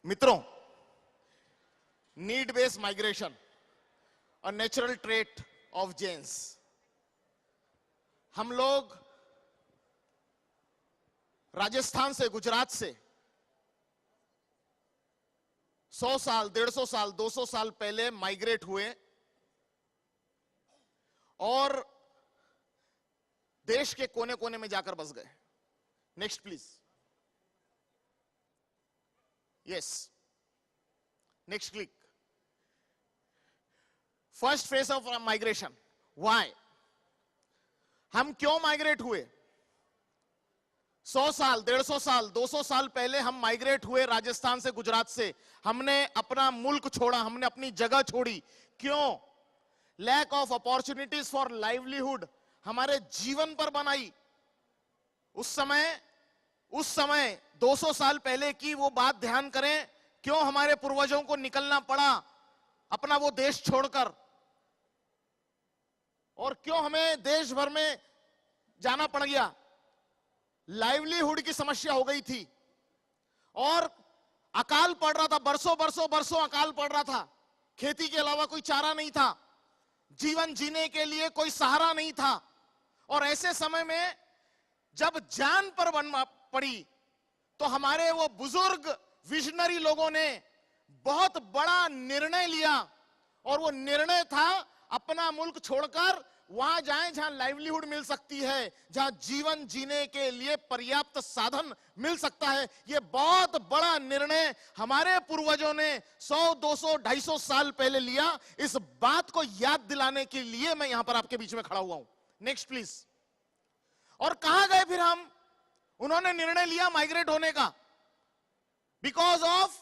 मित्रों, need based migration, a natural trait of genes. हम लोग राजस्थान से, गुजरात से 100 साल, 150 साल, 200 साल पहले माइग्रेट हुए और देश के कोने कोने में जाकर बस गए। Next please. Yes, next click. First phase of migration. Why? हम क्यों माइग्रेट हुए? 100 साल, 150 साल, 200 साल पहले हम माइग्रेट हुए राजस्थान से, गुजरात से। हमने अपना मुल्क छोड़ा, हमने अपनी जगह छोड़ी। क्यों? Lack of opportunities for livelihood हमारे जीवन पर बनाई। उस समय 200 साल पहले की वो बात ध्यान करें, क्यों हमारे पूर्वजों को निकलना पड़ा अपना वो देश छोड़कर, और क्यों हमें देश भर में जाना पड़ गया। लाइवलीहुड की समस्या हो गई थी और अकाल पड़ रहा था, बरसों अकाल पड़ रहा था। खेती के अलावा कोई चारा नहीं था, जीवन जीने के लिए कोई सहारा नहीं था। और ऐसे समय में जब जान पर पड़ी तो हमारे वो बुजुर्ग विजनरी लोगों ने बहुत बड़ा निर्णय लिया, और वो निर्णय था अपना मुल्क छोड़कर वहां जाएं जहां लाइवलीहुड मिल सकती है, जहां जीवन जीने के लिए पर्याप्त साधन मिल सकता है। ये बहुत बड़ा निर्णय हमारे पूर्वजों ने 100, 200, 250 साल पहले लिया। इस बात को याद दिलाने के लिए मैं यहां पर आपके बीच में खड़ा हुआ हूं। Next please. और कहां गए फिर हम? उन्होंने निर्णय लिया माइग्रेट होने का, बिकॉज ऑफ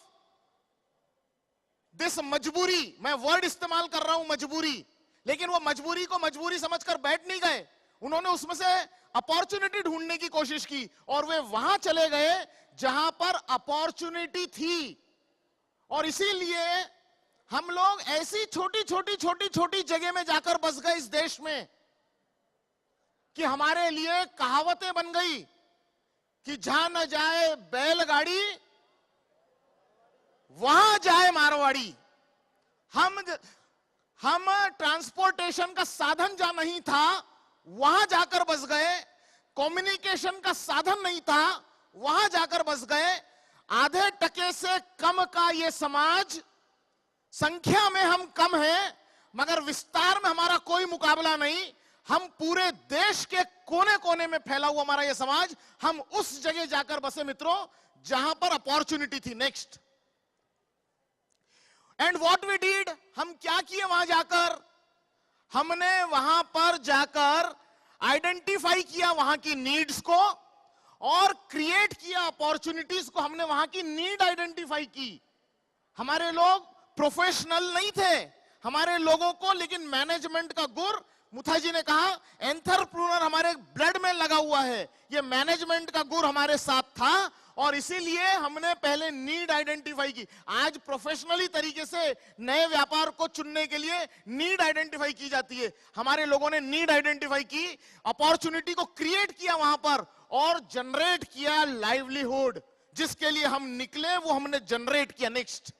दिस मजबूरी। मैं वर्ड इस्तेमाल कर रहा हूं, मजबूरी। लेकिन वो मजबूरी को मजबूरी समझकर बैठ नहीं गए, उन्होंने उसमें से अपॉर्चुनिटी ढूंढने की कोशिश की, और वे वहां चले गए जहां पर अपॉर्चुनिटी थी। और इसीलिए हम लोग ऐसी छोटी जगह में जाकर बस गए इस देश में कि हमारे लिए कहावतें बन गई कि जहां न जाए बैलगाड़ी वहां जाए मारवाड़ी। हम ट्रांसपोर्टेशन का साधन जहां नहीं था वहां जाकर बस गए, कम्युनिकेशन का साधन नहीं था वहां जाकर बस गए। आधे टके से कम का ये समाज, संख्या में हम कम हैं मगर विस्तार में हमारा कोई मुकाबला नहीं। हम पूरे देश के कोने कोने में फैला हुआ हमारा ये समाज, हम उस जगह जाकर बसे मित्रों जहां पर अपॉर्चुनिटी थी। Next. And what we did, हम क्या किए वहां जाकर? हमने वहां पर जाकर आइडेंटिफाई किया वहां की नीड्स को और क्रिएट किया अपॉर्चुनिटीज को। हमने वहां की नीड आइडेंटिफाई की। हमारे लोग प्रोफेशनल नहीं थे, हमारे लोगों को लेकिन मैनेजमेंट का गुर, मुथा जी ने कहा एंटरप्रेन्योर हमारे ब्लड में लगा हुआ है, ये मैनेजमेंट का गुर हमारे साथ था, और इसीलिए हमने पहले नीड आइडेंटिफाई की। आज प्रोफेशनली तरीके से नए व्यापार को चुनने के लिए नीड आइडेंटिफाई की जाती है। हमारे लोगों ने नीड आइडेंटिफाई की, अपॉर्चुनिटी को क्रिएट किया वहां पर और जनरेट किया लाइवलीहुड। जिसके लिए हम निकले वो हमने जनरेट किया। Next.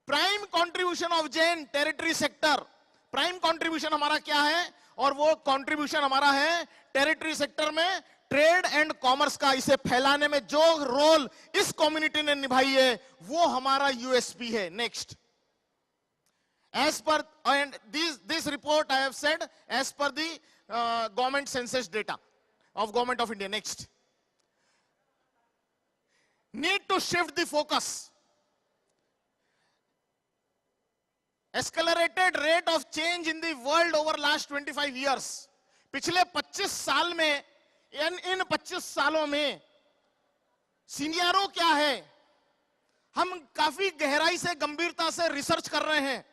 Prime contribution of Jain territory sector. Prime contribution हमारा क्या है? और वो कंट्रीब्यूशन हमारा है टेरिटरी सेक्टर में ट्रेड एंड कॉमर्स का। इसे फैलाने में जो रोल इस कम्युनिटी ने निभाई है वो हमारा यूएसपी है। Next. As per and this report I have said as per the government census data of government of India. Next. Need to shift the focus. Accelerated rate of change in the world over last 25 years. पिछले 25 साल में, इन 25 सालों में सीनियरों क्या है, हम काफी गहराई से, गंभीरता से रिसर्च कर रहे हैं,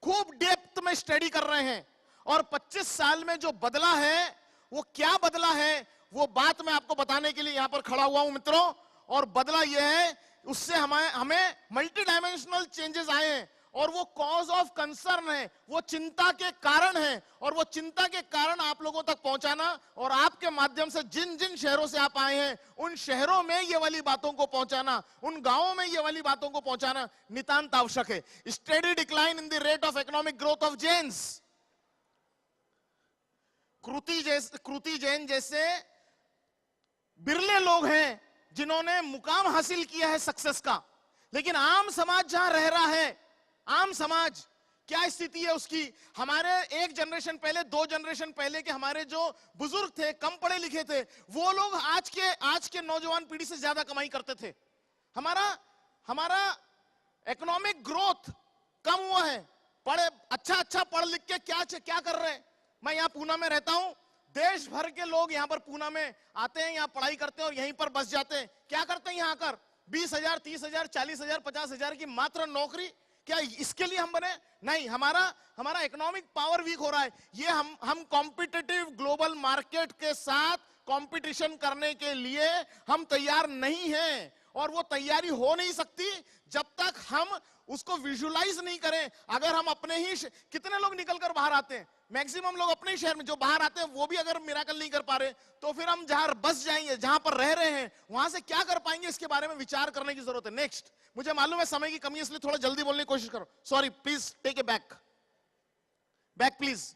खूब डेप्थ में स्टडी कर रहे हैं, और 25 साल में जो बदला है वो क्या बदला है वो बात मैं आपको बताने के लिए यहां पर खड़ा हुआ हूं मित्रों। और बदला यह है, उससे हमें मल्टी डायमेंशनल चेंजेस आए हैं, और वो कॉज ऑफ कंसर्न है, वो चिंता के कारण है, और वो चिंता के कारण आप लोगों तक पहुंचाना और आपके माध्यम से जिन जिन शहरों से आप आए हैं उन शहरों में ये वाली बातों को पहुंचाना, उन गांवों में ये वाली बातों को पहुंचाना नितांत आवश्यक है। Steady decline in the rate of economic growth of Jains. Kriti Jain जैसे बिरले लोग हैं जिन्होंने मुकाम हासिल किया है सक्सेस का, लेकिन आम समाज जहां रह रहा है, आम समाज क्या स्थिति है उसकी। हमारे एक जनरेशन पहले, 2 जनरेशन पहले के हमारे जो बुजुर्ग थे, कम पढ़े लिखे थे, वो लोग आज के नौजवान पीढ़ी से ज्यादा कमाई करते थे। हमारा इकोनॉमिक ग्रोथ कम हुआ है। अच्छा पढ़ लिख के क्या कर रहे हैं। मैं यहाँ पूना में रहता हूं, देश भर के लोग यहाँ पर पूना में आते हैं, यहाँ पढ़ाई करते हैं और यहीं पर बस जाते हैं। क्या करते हैं यहाँ आकर? 20,000, 30,000, 40,000, 50,000 की मात्र नौकरी, क्या इसके लिए हम बने? नहीं, हमारा इकोनॉमिक पावर वीक हो रहा है। ये हम कॉम्पिटिटिव ग्लोबल मार्केट के साथ कंपटीशन करने के लिए हम तैयार नहीं हैं, और वो तैयारी हो नहीं सकती जब तक हम उसको विजुलाइज नहीं करें। अगर हम अपने ही, कितने लोग निकलकर बाहर आते हैं, मैक्सिमम लोग अपने ही शहर में, जो बाहर आते हैं वो भी अगर मिराकल नहीं कर पा रहे, तो फिर हम जहां बस जाएंगे, जहां पर रह रहे हैं, वहां से क्या कर पाएंगे, इसके बारे में विचार करने की जरूरत है। नेक्स्ट, मुझे मालूम है समय की कमी, इसलिए थोड़ा जल्दी बोलने की कोशिश करो। Sorry, please take a back please.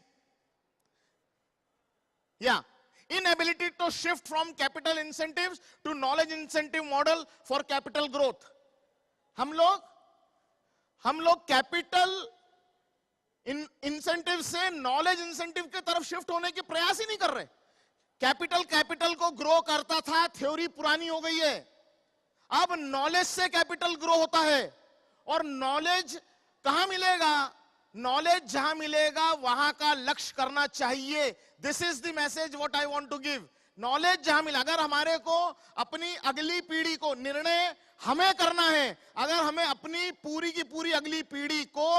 या inability to shift from capital incentives to knowledge incentive model for capital growth। हम लोग कैपिटल इंसेंटिव से नॉलेज इंसेंटिव की तरफ शिफ्ट होने के प्रयास ही नहीं कर रहे। कैपिटल को ग्रो करता था, थ्योरी पुरानी हो गई है। अब नॉलेज से कैपिटल ग्रो होता है, और नॉलेज कहां मिलेगा? नॉलेज जहां मिलेगा वहां का लक्ष्य करना चाहिए। This is the message what I want to give. Knowledge जहां मिला, अगर हमारे को अपनी अगली पीढ़ी को, निर्णय हमें करना है, अगर हमें अपनी पूरी की पूरी अगली पीढ़ी को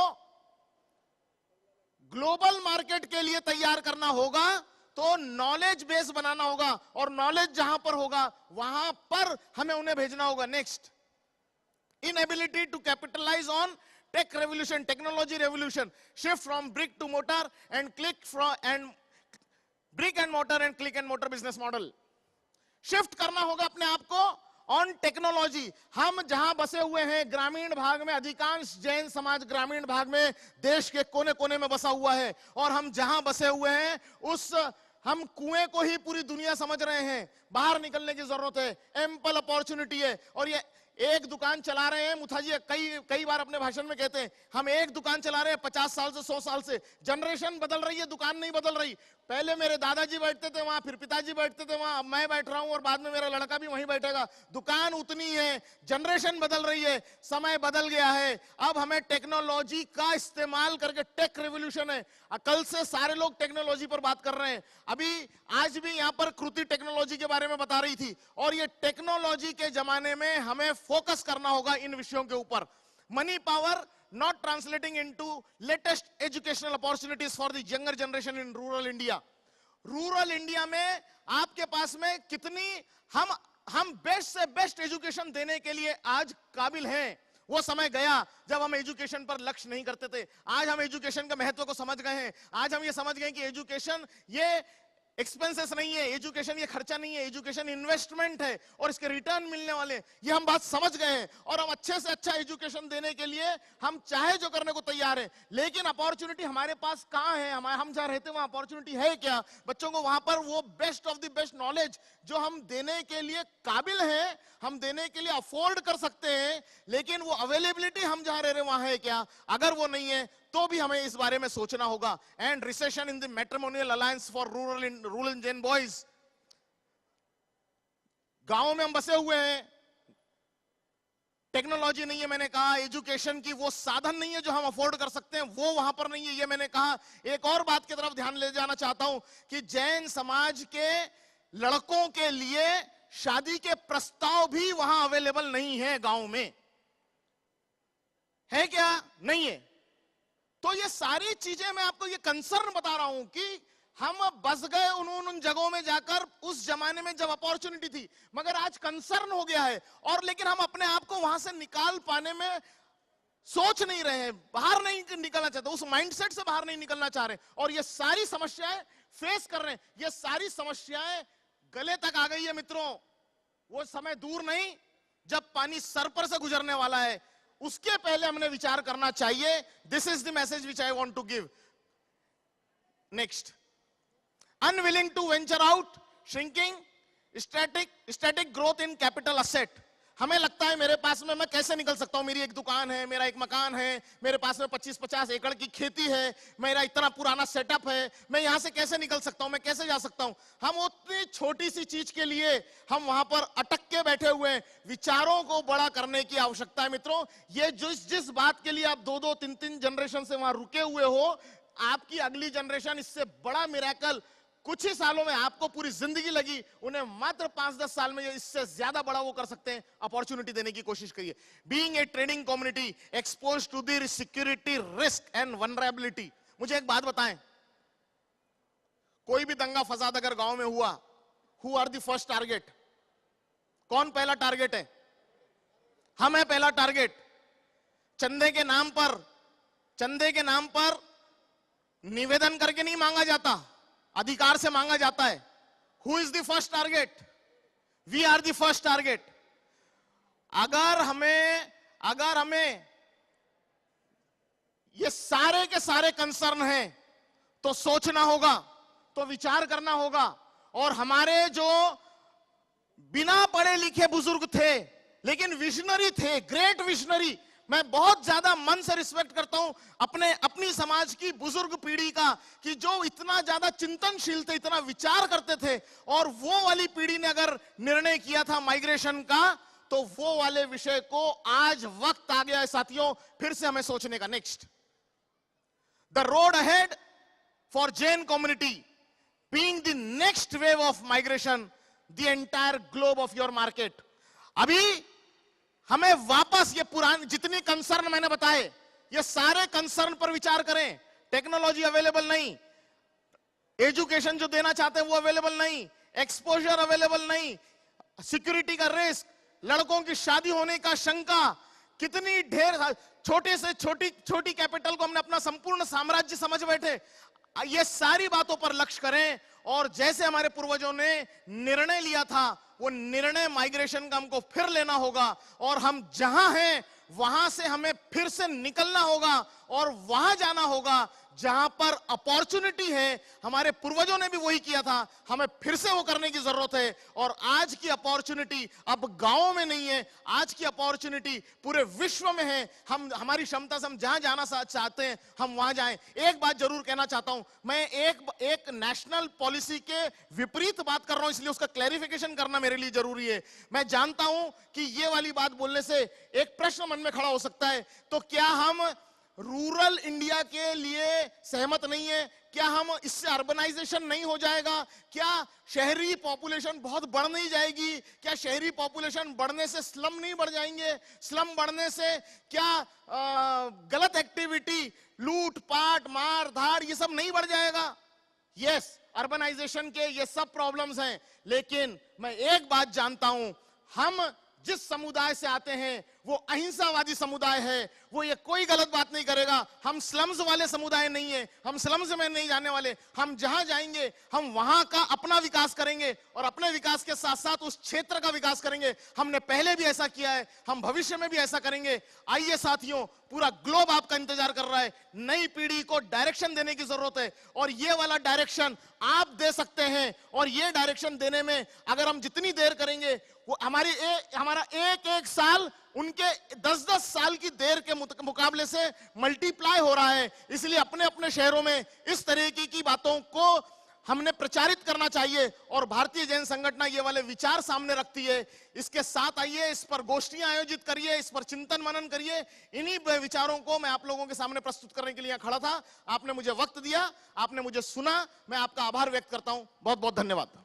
ग्लोबल मार्केट के लिए तैयार करना होगा, तो नॉलेज बेस बनाना होगा, और नॉलेज जहां पर होगा वहां पर हमें उन्हें भेजना होगा। Next, inability to capitalize on tech revolution, technology revolution, shift from brick to motor and brick and motor and click and motor business model. Shift करना होगा अपने आप को ऑन टेक्नोलॉजी। हम जहां बसे हुए हैं ग्रामीण भाग में, अधिकांश जैन समाज ग्रामीण भाग में देश के कोने कोने में बसा हुआ है, और हम जहां बसे हुए हैं हम कुएं को ही पूरी दुनिया समझ रहे हैं। बाहर निकलने की जरूरत है, एम्पल अपॉर्चुनिटी है। और ये एक दुकान चला रहे हैं, मुथा जी कई बार अपने भाषण में कहते हैं, हम एक दुकान चला रहे हैं 50 साल से, 100 साल से। जनरेशन बदल रही है, दुकान नहीं बदल रही। पहले मेरे दादाजी बैठते थे वहां, फिर पिताजी बैठते थे वहां, अब मैं बैठ रहा हूं और बाद में मेरा लड़का भी वहीं बैठेगा। दुकान उतनी है, जनरेशन बदल रही है, समय बदल गया है। अब हमें टेक्नोलॉजी का इस्तेमाल करके, टेक रेवोल्यूशन है, कल से सारे लोग टेक्नोलॉजी पर बात कर रहे हैं। आज भी यहां पर कृति टेक्नोलॉजी के बारे में बता रही थी, और ये टेक्नोलॉजी के जमाने में हमें फोकस करना होगा इन विषयों के ऊपर। Money power not translating into latest educational opportunities for the younger generation in rural India। Rural India में आपके पास में कितनी हम बेस्ट से बेस्ट एजुकेशन देने के लिए आज काबिल हैं। वो समय गया जब हम एजुकेशन पर लक्ष्य नहीं करते थे। आज हम एजुकेशन के महत्व को समझ गए हैं। आज हम ये समझ गए कि एजुकेशन ये एक्सपेंसेस नहीं है, एजुकेशन ये खर्चा नहीं है, एजुकेशन इन्वेस्टमेंट है, और इसके रिटर्न मिलने वाले, ये हम बात समझ गए हैं। और हम अच्छे से अच्छा एजुकेशन देने के लिए हम चाहे जो करने को तैयार हैं। लेकिन अपॉर्चुनिटी हमारे पास कहां है? हम जहां रहते हैं वहां अपॉर्चुनिटी है क्या? बच्चों को वहां पर वो best of the best knowledge जो हम देने के लिए काबिल हैं, हम देने के लिए अफोर्ड कर सकते हैं, लेकिन वो अवेलेबिलिटी हम जहां रह रहे हैं वहां है क्या? अगर वो नहीं है तो भी हमें इस बारे में सोचना होगा। And recession in the matrimonial alliance for rural Jain boys. गांव में हम बसे हुए हैं, टेक्नोलॉजी नहीं है, मैंने कहा एजुकेशन की वो साधन नहीं है जो हम अफोर्ड कर सकते हैं, वो वहां पर नहीं है, ये मैंने कहा। एक और बात की तरफ ध्यान ले जाना चाहता हूं कि जैन समाज के लड़कों के लिए शादी के प्रस्ताव भी वहां अवेलेबल नहीं है। गांव में है क्या? नहीं है। तो ये सारी चीजें मैं आपको ये कंसर्न बता रहा हूं कि हम बस गए उन जगहों में जाकर उस जमाने में जब अपॉर्चुनिटी थी, मगर आज कंसर्न हो गया है। और लेकिन हम अपने आप को वहां से निकाल पाने में सोच नहीं रहे हैं, बाहर नहीं निकलना चाहते, उस माइंडसेट से बाहर नहीं निकलना चाह रहे, और ये सारी समस्याएं फेस कर रहे हैं। ये सारी समस्याएं गले तक आ गई है मित्रों। वो समय दूर नहीं जब पानी सर पर से गुजरने वाला है, उसके पहले हमने विचार करना चाहिए। This is the message which I want to give. Next, unwilling to venture out, shrinking, static growth in capital asset. हमें लगता है मेरे पास में मैं कैसे निकल सकता हूं, मेरी एक दुकान है, मेरा एक मकान है, मेरे पास में 25-50 एकड़ की खेती है, मेरा इतना पुराना सेटअप है, मैं यहां से कैसे निकल सकता हूं, मैं कैसे जा सकता हूं। हम उतनी छोटी सी चीज के लिए हम वहां पर अटक के बैठे हुए हैं। विचारों को बड़ा करने की आवश्यकता है मित्रों। ये जिस बात के लिए आप 2-2, 3-3 जनरेशन से वहां रुके हुए हो, आपकी अगली जनरेशन इससे बड़ा मिरेकल कुछ ही सालों में, आपको पूरी जिंदगी लगी, उन्हें मात्र 5-10 साल में इससे ज्यादा बड़ा वो कर सकते हैं। अपॉर्चुनिटी देने की कोशिश करिए। Being a trading community exposed to the security risk and vulnerability. मुझे एक बात बताएं, कोई भी दंगा फसाद अगर गांव में हुआ, who are the first target? कौन पहला टारगेट है? हम है पहला टारगेट। चंदे के नाम पर निवेदन करके नहीं मांगा जाता, अधिकार से मांगा जाता है। Who is the first target? We are the first target. अगर हमें ये सारे के सारे कंसर्न हैं, तो सोचना होगा, तो विचार करना होगा। और हमारे जो बिना पढ़े लिखे बुजुर्ग थे लेकिन विजनरी थे, ग्रेट विजनरी, मैं बहुत ज्यादा मन से रिस्पेक्ट करता हूं अपनी समाज की बुजुर्ग पीढ़ी का, कि जो इतना ज्यादा चिंतनशील थे, इतना विचार करते थे। और वो वाली पीढ़ी ने अगर निर्णय किया था माइग्रेशन का, तो वो वाले विषय को आज वक्त आ गया है साथियों, फिर से हमें सोचने का। Next, the road ahead for Jain community being the next wave of migration, the entire globe of your market. अभी हमें वापस ये पुराने जितनी कंसर्न मैंने बताए, ये सारे कंसर्न पर विचार करें। टेक्नोलॉजी अवेलेबल नहीं, एजुकेशन जो देना चाहते हैं वो अवेलेबल नहीं, एक्सपोजर अवेलेबल नहीं, सिक्योरिटी का रिस्क, लड़कों की शादी होने का शंका, कितनी ढेर छोटे से छोटी कैपिटल को हमने अपना संपूर्ण साम्राज्य समझ बैठे। ये सारी बातों पर लक्ष्य करें, और जैसे हमारे पूर्वजों ने निर्णय लिया था, वो निर्णय माइग्रेशन का हमको फिर लेना होगा। और हम जहां हैं वहां से हमें फिर से निकलना होगा और वहां जाना होगा जहां पर अपॉर्चुनिटी है। हमारे पूर्वजों ने भी वही किया था, हमें फिर से वो करने की जरूरत है। और आज की अपॉर्चुनिटी अब गांवों में नहीं है, आज की अपॉर्चुनिटी पूरे विश्व में है। हमारी क्षमता से हम जहां जाना चाहते हैं हम वहां जाएं। एक बात जरूर कहना चाहता हूं, मैं एक नेशनल पॉलिसी के विपरीत बात कर रहा हूं, इसलिए उसका क्लैरिफिकेशन करना मेरे लिए जरूरी है। मैं जानता हूं कि ये वाली बात बोलने से एक प्रश्न मन में खड़ा हो सकता है, तो क्या हम रूरल इंडिया के लिए सहमत नहीं है? क्या हम इससे अर्बनाइजेशन नहीं हो जाएगा? क्या शहरी पॉपुलेशन बहुत बढ़ नहीं जाएगी? क्या शहरी पॉपुलेशन बढ़ने से स्लम नहीं बढ़ जाएंगे? स्लम बढ़ने से क्या गलत एक्टिविटी, लूट पाट, मार धाड़, ये सब नहीं बढ़ जाएगा? यस, अर्बनाइजेशन के ये सब प्रॉब्लम्स हैं, लेकिन मैं एक बात जानता हूं, हम जिस समुदाय से आते हैं वो अहिंसावादी समुदाय है, वो ये कोई गलत बात नहीं करेगा। हम स्लम्स वाले समुदाय नहीं है, हम स्लम्स में नहीं जाने वाले। हम जहां जाएंगे हम वहां का अपना विकास करेंगे और अपने विकास के साथ साथ उस क्षेत्र का विकास करेंगे। हमने पहले भी ऐसा किया है, हम भविष्य में भी ऐसा करेंगे। आइए साथियों, पूरा ग्लोब आपका इंतजार कर रहा है। नई पीढ़ी को डायरेक्शन देने की जरूरत है और ये वाला डायरेक्शन आप दे सकते हैं। और ये डायरेक्शन देने में अगर हम जितनी देर करेंगे, वो हमारा एक साल उनके 10-10 साल की देर के मुकाबले से मल्टीप्लाई हो रहा है। इसलिए अपने अपने शहरों में इस तरीके की बातों को हमने प्रचारित करना चाहिए और भारतीय जैन संगठन ये वाले विचार सामने रखती है। इसके साथ आइए, इस पर गोष्ठियां आयोजित करिए, इस पर चिंतन मनन करिए। इन्हीं विचारों को मैं आप लोगों के सामने प्रस्तुत करने के लिए खड़ा था। आपने मुझे वक्त दिया, आपने मुझे सुना, मैं आपका आभार व्यक्त करता हूं। बहुत बहुत धन्यवाद।